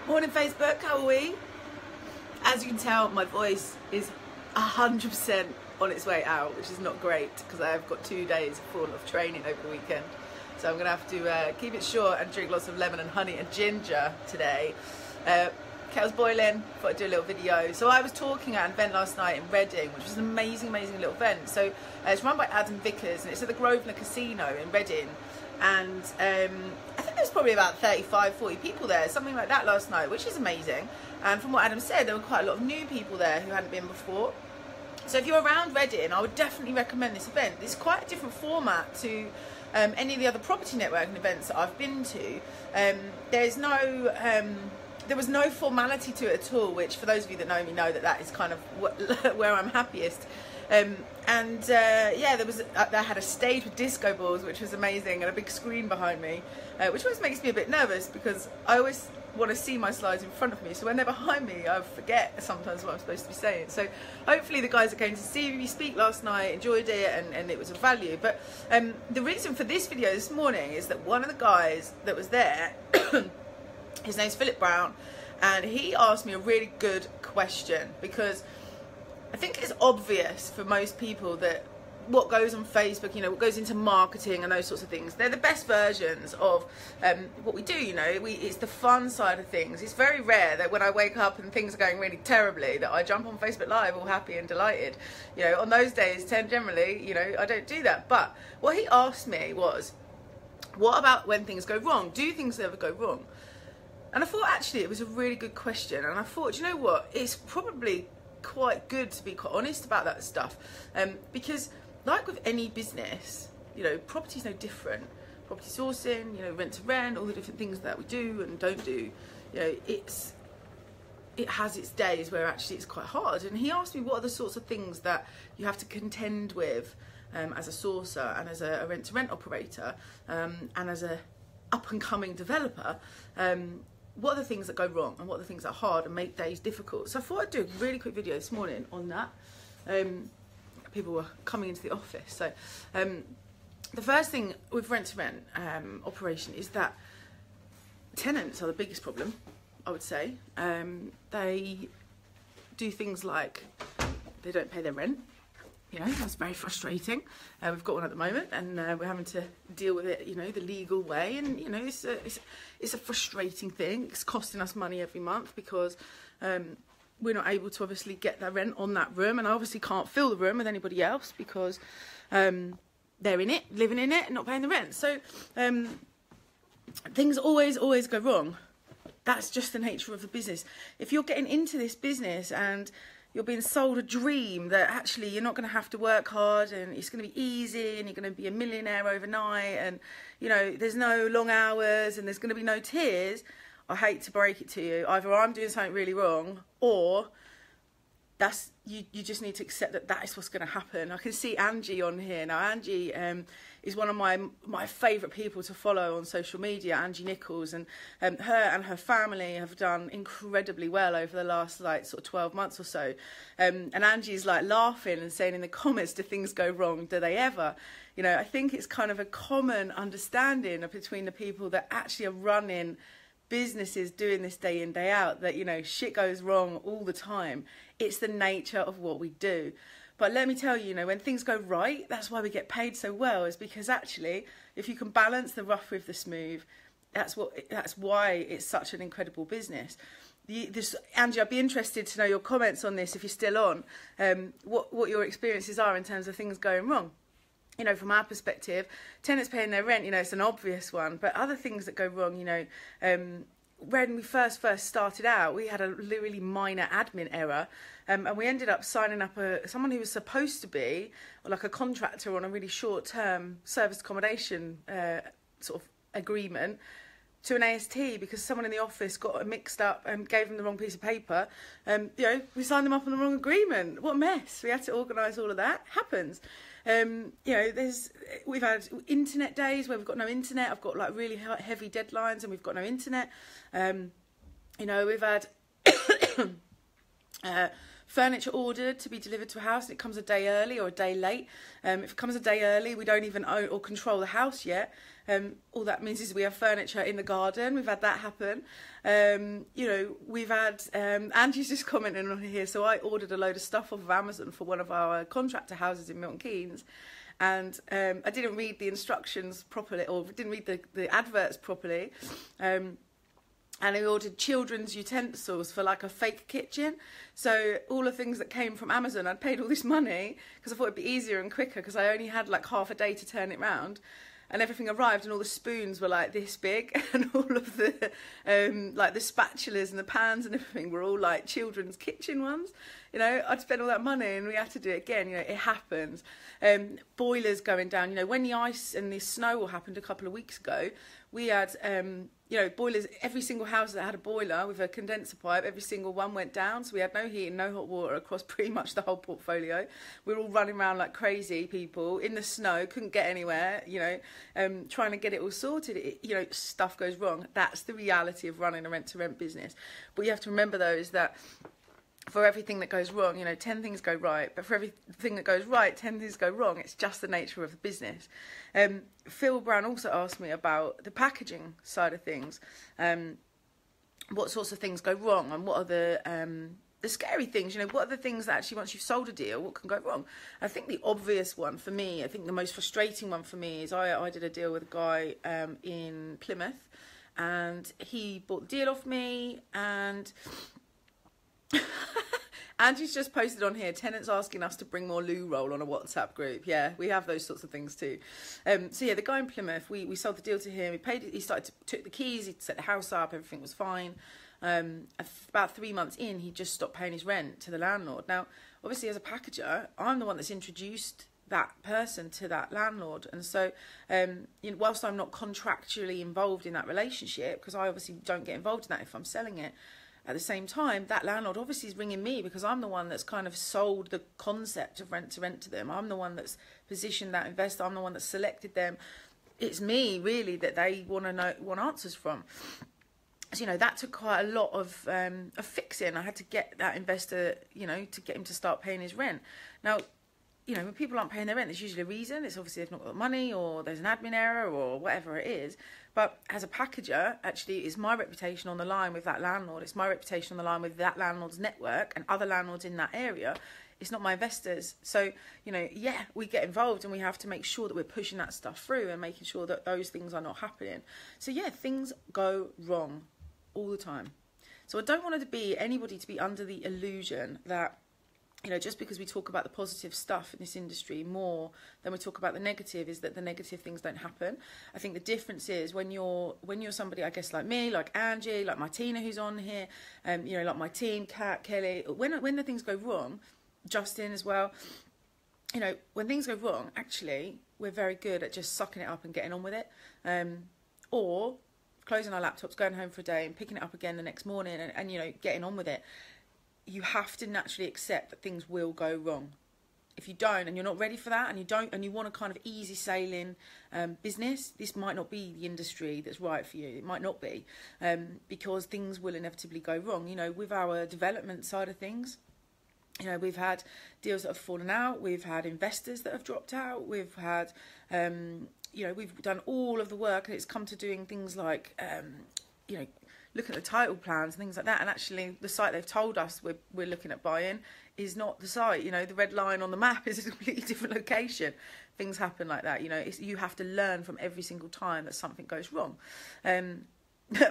Morning Facebook, how are we? As you can tell, my voice is 100% on its way out, which is not great because I've got 2 days full of training over the weekend. So I'm going to have to keep it short and drink lots of lemon and honey and ginger today. Kettle's boiling, thought I'd do a little video. So I was talking at an event last night in Reading, which was an amazing little event. So it's run by Adam Vickers and it's at the Grosvenor Casino in Reading. And I think there's probably about 35, 40 people there, something like that last night, which is amazing. And from what Adam said, there were quite a lot of new people there who hadn't been before. So if you're around Reading, I would definitely recommend this event. It's quite a different format to any of the other property networking events that I've been to. There was no formality to it at all, which for those of you that know me know that is kind of where I'm happiest. Yeah, I had a stage with disco balls, which was amazing, and a big screen behind me, which always makes me a bit nervous because I always want to see my slides in front of me, so when they're behind me I forget sometimes what I'm supposed to be saying. So hopefully the guys that came to see me speak last night enjoyed it and it was of value. But the reason for this video this morning is that one of the guys that was there his name's Philip Brown, and he asked me a really good question, because I think it's obvious for most people that what goes on Facebook, you know, what goes into marketing and those sorts of things, they're the best versions of what we do, you know. It's the fun side of things. It's very rare that when I wake up and things are going really terribly that I jump on Facebook Live all happy and delighted. You know, on those days, generally, you know, I don't do that. But what he asked me was, what about when things go wrong? Do things ever go wrong? And I thought actually it was a really good question, and I thought, you know what, it's probably quite good to be quite honest about that stuff, because like with any business, you know, property's no different. Property sourcing, you know, rent to rent, all the different things that we do and don't do, you know, it has its days where actually it's quite hard. And he asked me what are the sorts of things that you have to contend with as a sourcer and as a rent to rent operator, and as a up and coming developer. What are the things that go wrong and what are the things that are hard and make days difficult? So I thought I'd do a really quick video this morning on that. People were coming into the office. So the first thing with rent-to-rent operation is that tenants are the biggest problem, I would say. They do things like they don't pay their rent. You know, that's very frustrating. We've got one at the moment, and we're having to deal with it, you know, the legal way. And you know, it's a frustrating thing. It's costing us money every month because we're not able to obviously get the rent on that room, and I obviously can't fill the room with anybody else because they're in it, living in it, and not paying the rent. So things always go wrong. That's just the nature of the business. If you're getting into this business and you're being sold a dream that actually you're not going to have to work hard and it's going to be easy and you're going to be a millionaire overnight, and you know, there's no long hours and there's going to be no tears, I hate to break it to you, either I'm doing something really wrong, or that's you just need to accept that that is what's going to happen. I can see Angie on here now. Angie is one of my favourite people to follow on social media, Angie Nichols, and her and her family have done incredibly well over the last like sort of 12 months or so. And Angie's like laughing and saying in the comments, do things go wrong? Do they ever? You know, I think it's kind of a common understanding between the people that actually are running businesses doing this day in day out, that you know, shit goes wrong all the time. It's the nature of what we do. But let me tell you, you know, when things go right, that's why we get paid so well, is because actually if you can balance the rough with the smooth, that's why it's such an incredible business. Angie, I'd be interested to know your comments on this if you're still on, what your experiences are in terms of things going wrong. You know, from our perspective, tenants paying their rent, you know, it's an obvious one. But other things that go wrong, you know, when we first started out, we had a really minor admin error, and we ended up signing up someone who was supposed to be like a contractor on a really short-term service accommodation sort of agreement to an AST because someone in the office got mixed up and gave them the wrong piece of paper. You know, we signed them up on the wrong agreement. What a mess. We had to organise all of that. Happens. You know, we've had internet days where we've got no internet. I've got like really heavy deadlines and we've got no internet. You know, we've had furniture ordered to be delivered to a house and it comes a day early or a day late. If it comes a day early, we don't even own or control the house yet. All that means is we have furniture in the garden. We've had that happen. You know, we've had, Angie's just commenting on here. So I ordered a load of stuff off of Amazon for one of our contractor houses in Milton Keynes. And I didn't read the instructions properly, or didn't read the adverts properly. And I ordered children's utensils for like a fake kitchen. So all the things that came from Amazon, I'd paid all this money because I thought it'd be easier and quicker because I only had like half a day to turn it round. And everything arrived and all the spoons were like this big, and all of the like the spatulas and the pans and everything were all like children's kitchen ones. You know, I'd spent all that money and we had to do it again. You know, it happens. Boilers going down. You know, when the ice and the snow all happened a couple of weeks ago, we had you know, boilers. Every single house that had a boiler with a condenser pipe, every single one went down. So we had no heat and no hot water across pretty much the whole portfolio. We were all running around like crazy people in the snow, couldn't get anywhere, you know, trying to get it all sorted. You know, stuff goes wrong. That's the reality of running a rent-to-rent business. But you have to remember, though, is that for everything that goes wrong, you know, 10 things go right, but for everything that goes right, 10 things go wrong. It's just the nature of the business. Phil Brown also asked me about the packaging side of things. What sorts of things go wrong, and what are the scary things? You know, what are the things that actually, once you've sold a deal, what can go wrong? I think the obvious one for me, I think the most frustrating one for me is I did a deal with a guy in Plymouth, and he bought the deal off me, and Angie's just posted on here, tenants asking us to bring more loo roll on a WhatsApp group. Yeah, we have those sorts of things too. So yeah, the guy in Plymouth, we sold the deal to him. He paid it, he took the keys, he set the house up, everything was fine. About 3 months in, he just stopped paying his rent to the landlord. Now, obviously as a packager, I'm the one that's introduced that person to that landlord, and so you know, whilst I'm not contractually involved in that relationship, because I obviously don't get involved in that if I'm selling it, at the same time, that landlord obviously is ringing me because I'm the one that's kind of sold the concept of rent to them. I'm the one that's positioned that investor. I'm the one that's selected them. It's me, really, that they want answers from. So, you know, that took quite a lot of fixing. I had to get that investor, you know, to get him to start paying his rent. Now, you know, when people aren't paying their rent, there's usually a reason. It's obviously they've not got money, or there's an admin error, or whatever it is. But as a packager, actually, it's my reputation on the line with that landlord. It's my reputation on the line with that landlord's network and other landlords in that area. It's not my investors. So, you know, yeah, we get involved and we have to make sure that we're pushing that stuff through and making sure that those things are not happening. So, yeah, things go wrong all the time. So I don't want anybody to be under the illusion that, you know, just because we talk about the positive stuff in this industry more than we talk about the negative, is that the negative things don't happen. I think the difference is when you're somebody, I guess, like me, like Angie, like Martina, who's on here, you know, like my team, Kat, Kelly, when the things go wrong, Justin as well, you know, when things go wrong, actually, we're very good at just sucking it up and getting on with it, or closing our laptops, going home for a day and picking it up again the next morning and you know, getting on with it. You have to naturally accept that things will go wrong. If you don't, and you're not ready for that, and you want a kind of easy sailing business, this might not be the industry that's right for you. It might not be, because things will inevitably go wrong. You know, with our development side of things, you know, we've had deals that have fallen out. We've had investors that have dropped out. We've had, you know, we've done all of the work, and it's come to doing things like, you know, looking at the title plans and things like that, and actually the site they've told us we're looking at buying is not the site. You know, the red line on the map is a completely different location. Things happen like that. You know, you have to learn from every single time that something goes wrong.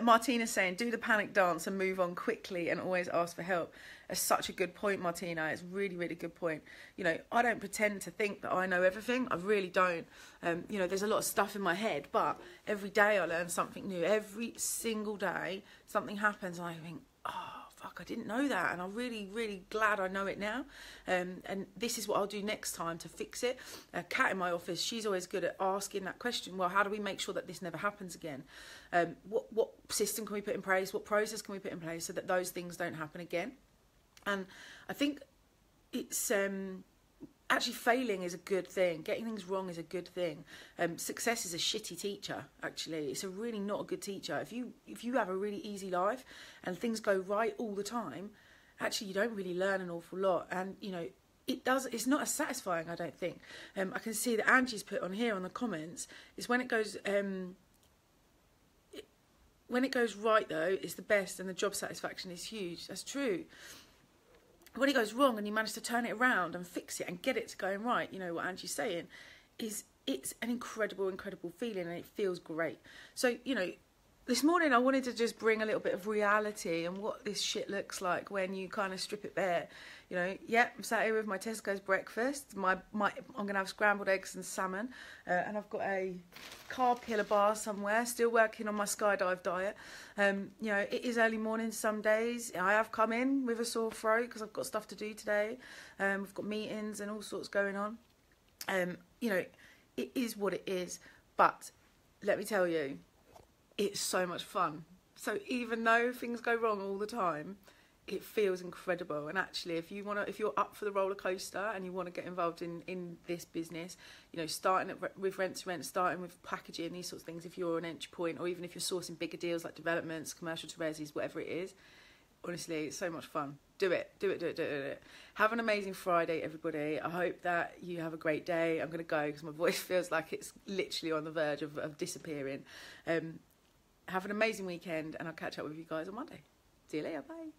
Martina's saying, do the panic dance and move on quickly and always ask for help. That's such a good point, Martina. It's really, really good point. You know, I don't pretend to think that I know everything. I really don't. You know, there's a lot of stuff in my head, but every day I learn something new. Every single day something happens and I think, oh, fuck, I didn't know that, and I'm really, really glad I know it now. And this is what I'll do next time to fix it. Kat in my office, she's always good at asking that question. Well, how do we make sure that this never happens again? What system can we put in place? What process can we put in place so that those things don't happen again? And I think it's actually failing is a good thing. Getting things wrong is a good thing. Success is a shitty teacher, actually. It's a really not a good teacher. If you have a really easy life and things go right all the time, actually you don't really learn an awful lot. And, you know, it's not as satisfying, I don't think. I can see that Angie's put on here on the comments, is when it goes right though, it's the best, and the job satisfaction is huge. That's true. When it goes wrong and you manage to turn it around and fix it and get it to going right, you know what Angie's saying, is it's an incredible feeling, and it feels great. So, you know, this morning I wanted to just bring a little bit of reality and what this shit looks like when you kind of strip it bare. You know, yeah, I'm sat here with my Tesco's breakfast. I'm going to have scrambled eggs and salmon. And I've got a carb killer bar somewhere, still working on my skydive diet. You know, it is early morning some days. I have come in with a sore throat because I've got stuff to do today. We've got meetings and all sorts going on. You know, it is what it is. But let me tell you, it's so much fun. So even though things go wrong all the time, it feels incredible. And actually, if you're up for the roller coaster and you want to get involved in this business, you know, starting with rent to rent, starting with packaging, these sorts of things, if you're an entry point, or even if you're sourcing bigger deals like developments, commercial to resis, whatever it is, honestly, it's so much fun. Do it. Have an amazing Friday, everybody. I hope that you have a great day. I'm going to go because my voice feels like it's literally on the verge of disappearing. Have an amazing weekend, and I'll catch up with you guys on Monday. See you later. Bye.